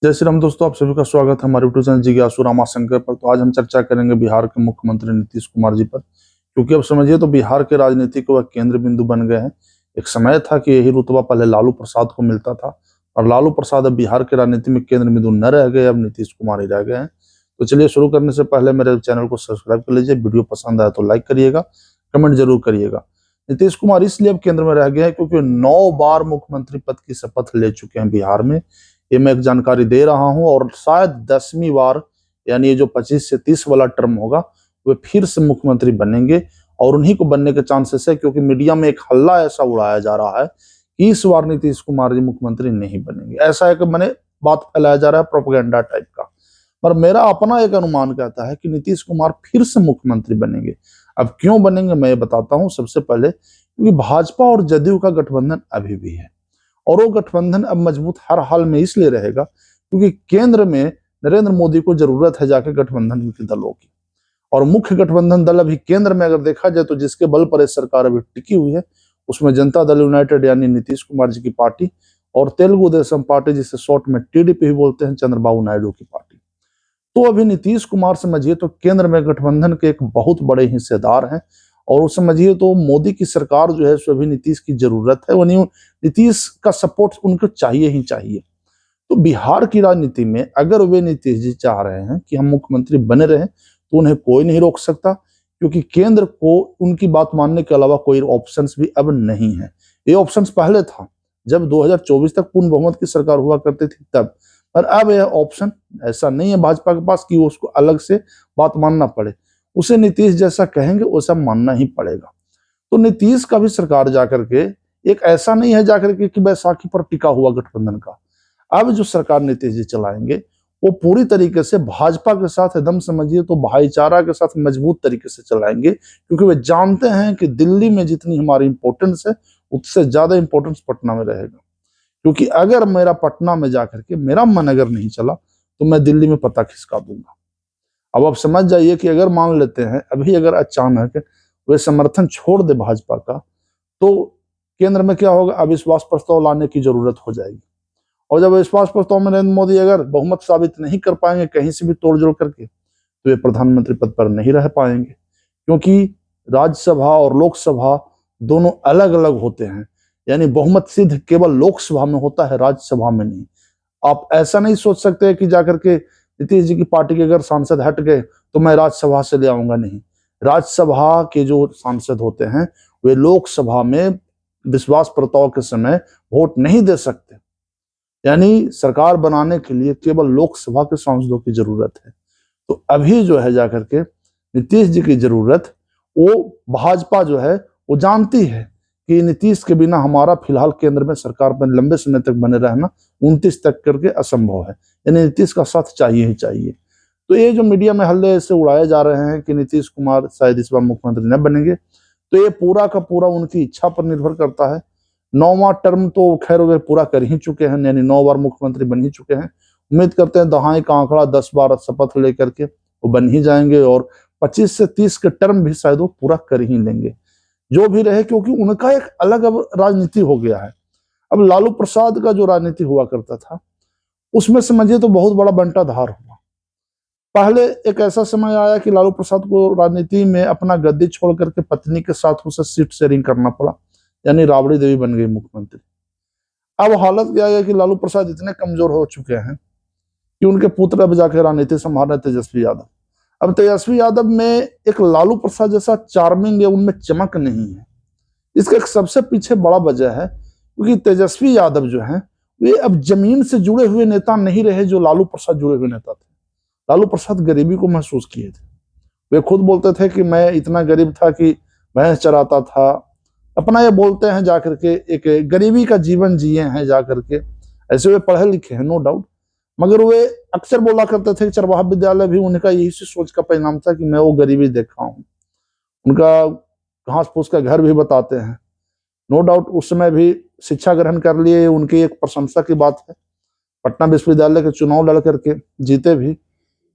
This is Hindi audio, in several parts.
जय श्री राम दोस्तों, आप सभी का स्वागत है हमारे यूट्यूब चैनल जिज्ञासु रामाशंकर पर। तो आज हम चर्चा करेंगे बिहार के मुख्यमंत्री नीतीश कुमार जी पर, क्योंकि अब समझिए तो बिहार के राजनीति के वह केंद्र बिंदु बन गए हैं। एक समय था कि यही रुतबा पहले लालू प्रसाद को मिलता था और लालू प्रसाद अब बिहार के राजनीति में केंद्र बिंदु न रह गए, अब नीतीश कुमार ही रह गए हैं। तो चलिए शुरू करने से पहले मेरे चैनल को सब्सक्राइब कर लीजिए, वीडियो पसंद आया तो लाइक करिएगा, कमेंट जरूर करिएगा। नीतीश कुमार इसलिए अब केंद्र में रह गए हैं क्योंकि 9 बार मुख्यमंत्री पद की शपथ ले चुके हैं बिहार में। ये मैं एक जानकारी दे रहा हूं और शायद 10वीं बार, यानी ये जो 25 से 30 वाला टर्म होगा, वे फिर से मुख्यमंत्री बनेंगे और उन्हीं को बनने के चांसेस है, क्योंकि मीडिया में एक हल्ला ऐसा उड़ाया जा रहा है कि इस बार नीतीश कुमार जी मुख्यमंत्री नहीं बनेंगे। ऐसा एक मैंने बात फैलाया जा रहा है प्रोपेगेंडा टाइप का, पर मेरा अपना एक अनुमान कहता है कि नीतीश कुमार फिर से मुख्यमंत्री बनेंगे। अब क्यों बनेंगे मैं ये बताता हूं। सबसे पहले क्योंकि भाजपा और जदयू का गठबंधन अभी भी है और वो गठबंधन अब मजबूत हर हाल में इसलिए रहेगा क्योंकि केंद्र में नरेंद्र मोदी को जरूरत है जाके गठबंधन के दलों की। और मुख्य गठबंधन दल अभी केंद्र में अगर देखा जाए तो जिसके बल पर इस सरकार अभी टिकी हुई है, उसमें जनता दल यूनाइटेड यानी नीतीश कुमार जी की पार्टी और तेलुगु देशम पार्टी, जिसे शॉर्ट में टीडीपी भी बोलते हैं, चंद्रबाबू नायडू की पार्टी। तो अभी नीतीश कुमार समझिए तो केंद्र में गठबंधन के एक बहुत बड़े हिस्सेदार हैं और समझिए तो मोदी की सरकार जो है सो अभी नीतीश की जरूरत है, वो नहीं, नीतीश का सपोर्ट उनको चाहिए ही चाहिए। तो बिहार की राजनीति में अगर वे नीतीश जी चाह रहे हैं कि हम मुख्यमंत्री बने रहें तो उन्हें कोई नहीं रोक सकता, क्योंकि केंद्र को उनकी बात मानने के अलावा कोई ऑप्शंस भी अब नहीं है। ये ऑप्शंस पहले था जब 2024 तक पूर्ण बहुमत की सरकार हुआ करती थी तब, पर अब यह ऑप्शन ऐसा नहीं है भाजपा के पास कि वो उसको अलग से बात मानना पड़े। उसे नीतीश जैसा कहेंगे वैसा मानना ही पड़ेगा। तो नीतीश का भी सरकार जाकर के एक ऐसा नहीं है जाकर के कि बैसाखी पर टिका हुआ गठबंधन का। अब जो सरकार नीतीश जी चलाएंगे वो पूरी तरीके से भाजपा के साथ एकदम समझिए तो भाईचारा के साथ मजबूत तरीके से चलाएंगे, क्योंकि वे जानते हैं कि दिल्ली में जितनी हमारी इंपॉर्टेंस है उससे ज्यादा इंपॉर्टेंस पटना में रहेगा। क्योंकि अगर मेरा पटना में जाकर के मेरा मन अगर नहीं चला तो मैं दिल्ली में पता खिसका दूंगा। अब आप समझ जाइए कि अगर मान लेते हैं अभी अगर अचानक वे समर्थन छोड़ दे भाजपा का, तो केंद्र में क्या होगा, अविश्वास प्रस्ताव लाने की जरूरत हो जाएगी। और जब अविश्वास प्रस्ताव में नरेंद्र मोदी अगर बहुमत साबित नहीं कर पाएंगे कहीं से भी तोड़जोड़ करके, तो वे प्रधानमंत्री पद पर नहीं रह पाएंगे, क्योंकि राज्यसभा और लोकसभा दोनों अलग अलग होते हैं। यानी बहुमत सिद्ध केवल लोकसभा में होता है, राज्यसभा में नहीं। आप ऐसा नहीं सोच सकते कि जाकर के नीतीश जी की पार्टी के अगर सांसद हट गए तो मैं राज्यसभा से ले आऊंगा, नहीं। राज्यसभा के जो सांसद होते हैं वे लोकसभा में विश्वास प्रस्ताव के समय वोट नहीं दे सकते। यानी सरकार बनाने के लिए केवल लोकसभा के सांसदों की जरूरत है। तो अभी जो है जाकर के नीतीश जी की जरूरत, वो भाजपा जो है वो जानती है कि नीतीश के बिना हमारा फिलहाल केंद्र में सरकार में लंबे समय तक बने रहना 29 तक करके असंभव है, यानी नीतीश का साथ चाहिए ही चाहिए। तो ये जो मीडिया में हल्ले ऐसे उड़ाए जा रहे हैं कि नीतीश कुमार शायद इस बार मुख्यमंत्री न बनेंगे, तो ये पूरा का पूरा उनकी इच्छा पर निर्भर करता है। 9वां टर्म तो खैर वे पूरा कर ही चुके हैं, यानी 9 बार मुख्यमंत्री बन ही चुके हैं। उम्मीद करते हैं दहाई का आंकड़ा 10 बार शपथ लेकर के वो बन ही जाएंगे और 25 से 30 के टर्म भी शायद वो पूरा कर ही लेंगे, जो भी रहे, क्योंकि उनका एक अलग अब राजनीति हो गया है। अब लालू प्रसाद का जो राजनीति हुआ करता था उसमें समझिए तो बहुत बड़ा बंटाधार हुआ। पहले एक ऐसा समय आया कि लालू प्रसाद को राजनीति में अपना गद्दी छोड़ करके पत्नी के साथ उसे सीट शेयरिंग करना पड़ा, यानी राबड़ी देवी बन गई मुख्यमंत्री। अब हालत क्या है कि लालू प्रसाद इतने कमजोर हो चुके हैं कि उनके पुत्र अब जाके राजनीति संभाल रहे तेजस्वी यादव। अब तेजस्वी यादव में एक लालू प्रसाद जैसा चार्मिंग है, उनमें चमक नहीं है। इसका एक सबसे पीछे बड़ा वजह है क्योंकि तेजस्वी यादव जो है वे अब जमीन से जुड़े हुए नेता नहीं रहे जो लालू प्रसाद जुड़े हुए नेता थे। लालू प्रसाद गरीबी को महसूस किए थे। वे खुद बोलते थे कि मैं इतना गरीब था कि भैंस चराता था, अपना ये बोलते हैं जाकर के एक गरीबी का जीवन जिए हैं जाकर के। ऐसे वे पढ़े लिखे हैं नो डाउट, मगर वे अक्सर बोला करते थे कि चरवाहा विद्यालय भी उनका यही सोच का परिणाम था कि मैं वो गरीबी देखा हूँ। उनका घास फूस का घर भी बताते हैं। नो डाउट उस समय भी शिक्षा ग्रहण कर लिए, उनकी एक प्रशंसा की बात है। पटना विश्वविद्यालय के चुनाव लड़ करके जीते भी।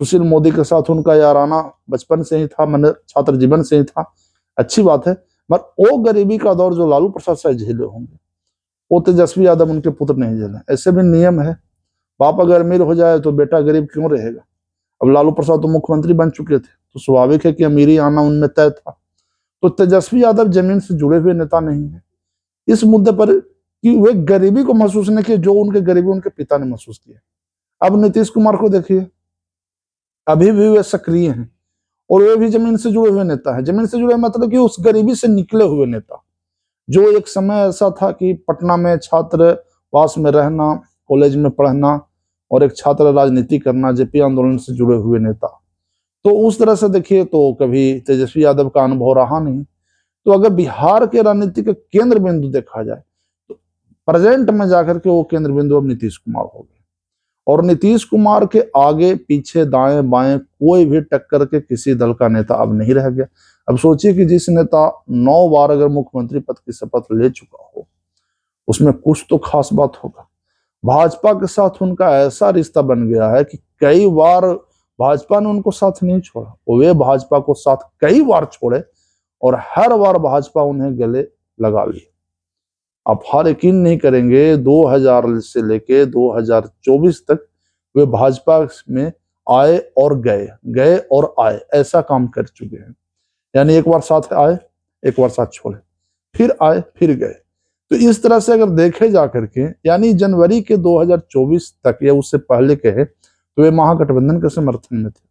सुशील मोदी के साथ उनका याराना बचपन से ही था, मैंने छात्र जीवन से ही था, अच्छी बात है। मगर वो गरीबी का दौर जो लालू प्रसाद शायद झेले होंगे वो तेजस्वी यादव उनके पुत्र नहीं झेले। ऐसे भी नियम है, बाप अगर अमीर हो जाए तो बेटा गरीब क्यों रहेगा। अब लालू प्रसाद तो मुख्यमंत्री बन चुके थे, तो स्वाभाविक है कि अमीरी आना उनमें तय था। तो तेजस्वी यादव जमीन से जुड़े हुए नेता नहीं है इस मुद्दे पर कि वे गरीबी को महसूस नहीं किए जो उनके गरीबी उनके पिता ने महसूस किया। अब नीतीश कुमार को देखिए, अभी भी वे सक्रिय हैं और वे भी जमीन से जुड़े हुए नेता है। जमीन से जुड़े मतलब कि उस गरीबी से निकले हुए नेता, जो एक समय ऐसा था कि पटना में छात्रवास में रहना, कॉलेज में पढ़ना और एक छात्र राजनीति करना, जेपी आंदोलन से जुड़े हुए नेता। तो उस तरह से देखिए तो कभी तेजस्वी यादव का अनुभव रहा नहीं। तो अगर बिहार के राजनीति का केंद्र बिंदु देखा जाए तो प्रेजेंट में जाकर के वो केंद्र बिंदु अब नीतीश कुमार हो गए। और नीतीश कुमार के आगे पीछे दाएं बाएं कोई भी टक्कर के किसी दल का नेता अब नहीं रह गया। अब सोचिए कि जिस नेता 9 बार अगर मुख्यमंत्री पद की शपथ ले चुका हो, उसमें कुछ तो खास बात होगा। भाजपा के साथ उनका ऐसा रिश्ता बन गया है कि कई बार भाजपा ने उनको साथ नहीं छोड़ा, वे भाजपा को साथ कई बार छोड़े और हर बार भाजपा उन्हें गले लगा लिए। आप हर यकीन नहीं करेंगे, 2000 से लेके 2024 तक वे भाजपा में आए और गए, गए और आए, ऐसा काम कर चुके हैं। यानी एक बार साथ आए, एक बार साथ छोड़े, फिर आए, फिर गए। तो इस तरह से अगर देखे जा करके, यानी जनवरी के 2024 तक या उससे पहले कहे तो वे महागठबंधन के समर्थन में थे।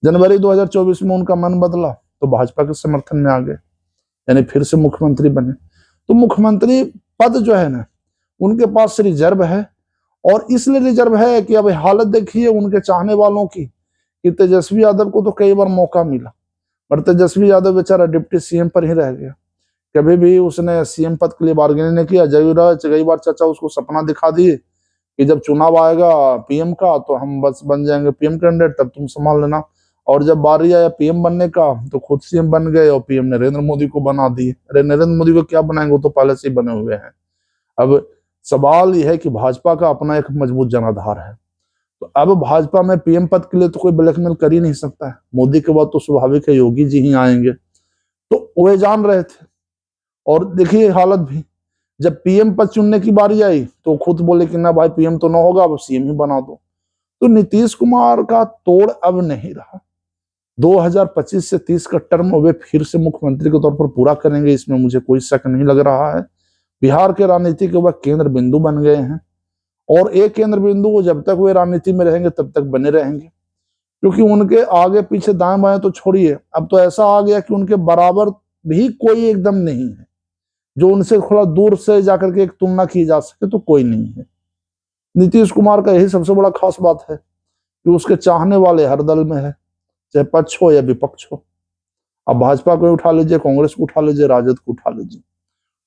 जनवरी 2024 में उनका मन बदला तो भाजपा के समर्थन में आ गए, यानी फिर से मुख्यमंत्री बने। तो मुख्यमंत्री पद जो है ना, उनके पास रिजर्व है। और इसलिए रिजर्व है कि अब हालत देखिए उनके चाहने वालों की, कि तेजस्वी यादव को तो कई बार मौका मिला, पर तेजस्वी यादव बेचारा डिप्टी सीएम पर ही रह गया। कभी भी उसने सीएम पद के लिए बार्गेनिंग नहीं किया। कई बार चाचा उसको सपना दिखा दिए कि जब चुनाव आएगा पीएम का तो हम बस बन जाएंगे पीएम कैंडिडेट, तब तुम संभाल लेना। और जब बारी आया पीएम बनने का तो खुद सीएम बन गए और पीएम नरेंद्र मोदी को बना दिए। अरे नरेंद्र मोदी को क्या बनाएंगे, वो तो पहले से ही बने हुए हैं। अब सवाल यह है कि भाजपा का अपना एक मजबूत जनाधार है, तो अब भाजपा में पीएम पद के लिए तो कोई ब्लैकमेल कर ही नहीं सकता है। मोदी के बाद तो स्वाभाविक है योगी जी ही आएंगे, तो वे जान रहे थे। और देखिए हालत भी, जब पीएम पद चुनने की बारी आई तो खुद बोले कि ना भाई पीएम तो ना होगा, अब सीएम ही बना दो। तो नीतीश कुमार का तोड़ अब नहीं रहा। 2025 से 30 का टर्म वे फिर से मुख्यमंत्री के तौर पर पूरा करेंगे, इसमें मुझे कोई शक नहीं लग रहा है। बिहार के राजनीति के वह केंद्र बिंदु बन गए हैं और एक केंद्र बिंदु वो जब तक वे राजनीति में रहेंगे तब तक बने रहेंगे, क्योंकि उनके आगे पीछे दाएं बाएं तो छोड़िए, अब तो ऐसा आ गया कि उनके बराबर भी कोई एकदम नहीं है। जो उनसे थोड़ा दूर से जाकर के एक तुलना की जा सके तो कोई नहीं है। नीतीश कुमार का यही सबसे बड़ा खास बात है कि उसके चाहने वाले हर दल में है, चाहे पक्ष हो या विपक्ष हो। अब भाजपा को उठा लीजिए, कांग्रेस को उठा लीजिए, राजद को उठा लीजिए,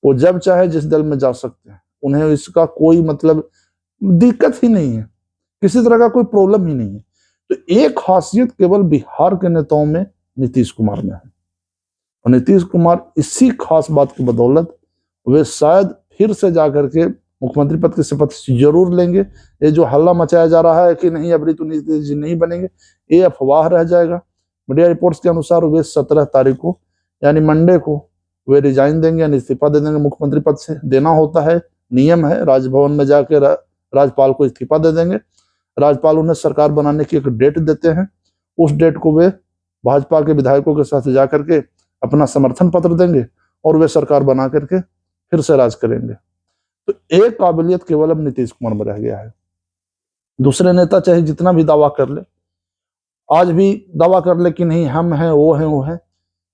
वो जब चाहे जिस दल में जा सकते हैं। उन्हें इसका कोई मतलब दिक्कत ही नहीं है, किसी तरह का कोई प्रॉब्लम ही नहीं है। तो एक खासियत केवल बिहार के नेताओं में नीतीश कुमार में है, और नीतीश कुमार इसी खास बात की बदौलत वे शायद फिर से जाकर के मुख्यमंत्री पद की शपथ जरूर लेंगे। ये जो हल्ला मचाया जा रहा है कि नहीं अभी तो नीतीश जी नहीं बनेंगे, ये अफवाह रह जाएगा। मीडिया रिपोर्ट्स के अनुसार वे 17 तारीख को यानी मंडे को वे रिजाइन देंगे यानी इस्तीफा दे देंगे मुख्यमंत्री पद से। देना होता है, नियम है, राजभवन में जाकर राज्यपाल को इस्तीफा दे देंगे। राज्यपाल उन्हें सरकार बनाने की एक डेट देते हैं, उस डेट को वे भाजपा के विधायकों के साथ जाकर के अपना समर्थन पत्र देंगे और वे सरकार बना करके फिर से राज करेंगे। तो एक काबिलियत केवल अब नीतीश कुमार में रह गया है। दूसरे नेता चाहे जितना भी दावा कर ले, आज भी दावा कर ले कि नहीं हम हैं वो हैं वो हैं,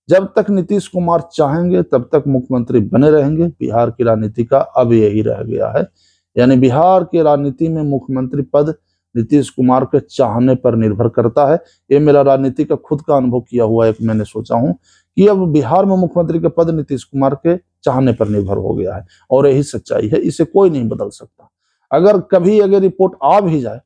जब तक नीतीश कुमार चाहेंगे तब तक मुख्यमंत्री बने रहेंगे। बिहार की राजनीति का अब यही रह गया है, यानी बिहार की राजनीति में मुख्यमंत्री पद नीतीश कुमार के चाहने पर निर्भर करता है। ये मेरा राजनीति का खुद का अनुभव किया हुआ एक मैंने सोचा हूं कि अब बिहार में मुख्यमंत्री का पद नीतीश कुमार के चाहने पर निर्भर हो गया है, और यही सच्चाई है, इसे कोई नहीं बदल सकता। अगर कभी अगर रिपोर्ट आ भी जाए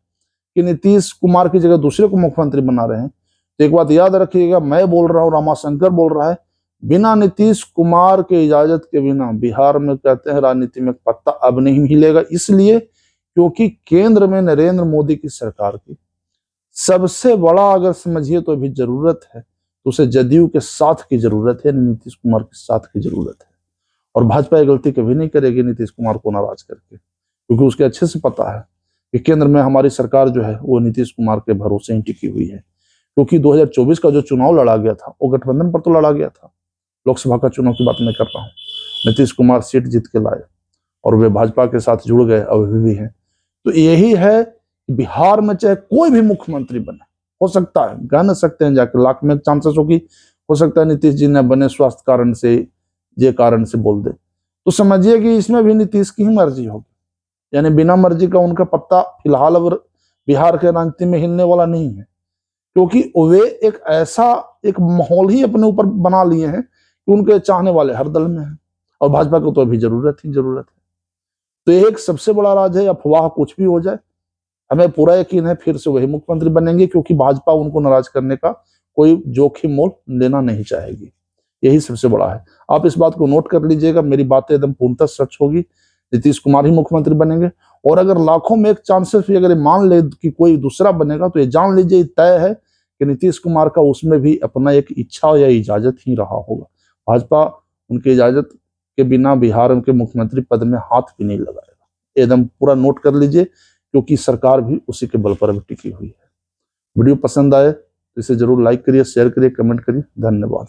कि नीतीश कुमार की जगह दूसरे को मुख्यमंत्री बना रहे हैं, तो एक बात याद रखिएगा, मैं बोल रहा हूँ, रामाशंकर बोल रहा है, बिना नीतीश कुमार के इजाजत के बिना बिहार में कहते हैं राजनीति में पत्ता अब नहीं हिलेगा। इसलिए क्योंकि केंद्र में नरेंद्र मोदी की सरकार की सबसे बड़ा अगर समझिए तो भी जरूरत है तो उसे जदयू के साथ की जरूरत है, नीतीश कुमार के साथ की जरूरत है। और भाजपा ये गलती कभी नहीं करेगी नीतीश कुमार को नाराज करके, क्योंकि उसके अच्छे से पता है कि केंद्र में हमारी सरकार जो है वो नीतीश कुमार के भरोसे ही टिकी हुई है, क्योंकि 2024 का जो चुनाव लड़ा गया था वो गठबंधन पर तो लड़ा गया था। लोकसभा का चुनाव की बात मैं कर रहा हूँ। नीतीश कुमार सीट जीत के लाए और वे भाजपा के साथ जुड़ गए, अभी भी हैं। तो यही है, बिहार में चाहे कोई भी मुख्यमंत्री बने, हो सकता है, कह नहीं सकते हैं जाके, लाख में चांसेस होगी, हो सकता है नीतीश जी ने बने स्वास्थ्य कारण से, ये कारण से बोल दे, तो समझिए कि इसमें भी नीतीश की ही मर्जी होगी। यानी बिना मर्जी का उनका पत्ता फिलहाल अब बिहार के राजनीति में हिलने वाला नहीं है, क्योंकि वे एक माहौल ही अपने ऊपर बना लिए हैं कि उनके चाहने वाले हर दल में हैं, और भाजपा को तो अभी जरूरत है। तो एक सबसे बड़ा राज है, अफवाह कुछ भी हो जाए, हमें पूरा यकीन है फिर से वही मुख्यमंत्री बनेंगे, क्योंकि भाजपा उनको नाराज करने का कोई जोखिम मोल लेना नहीं चाहेगी। यही सबसे बड़ा है। आप इस बात को नोट कर लीजिएगा, मेरी बातें एकदम पूर्णतः सच होगी। नीतीश कुमार ही मुख्यमंत्री बनेंगे, और अगर लाखों में एक चांसेस भी अगर मान ले कि कोई दूसरा बनेगा, तो ये जान लीजिए तय है कि नीतीश कुमार का उसमें भी अपना एक इच्छा या इजाजत ही रहा होगा। भाजपा उनकी इजाजत के बिना बिहार के मुख्यमंत्री पद में हाथ भी नहीं लगाएगा। एकदम पूरा नोट कर लीजिए, क्योंकि सरकार भी उसी के बल पर टिकी हुई है। वीडियो पसंद आए तो इसे जरूर लाइक करिए, शेयर करिए, कमेंट करिए। धन्यवाद।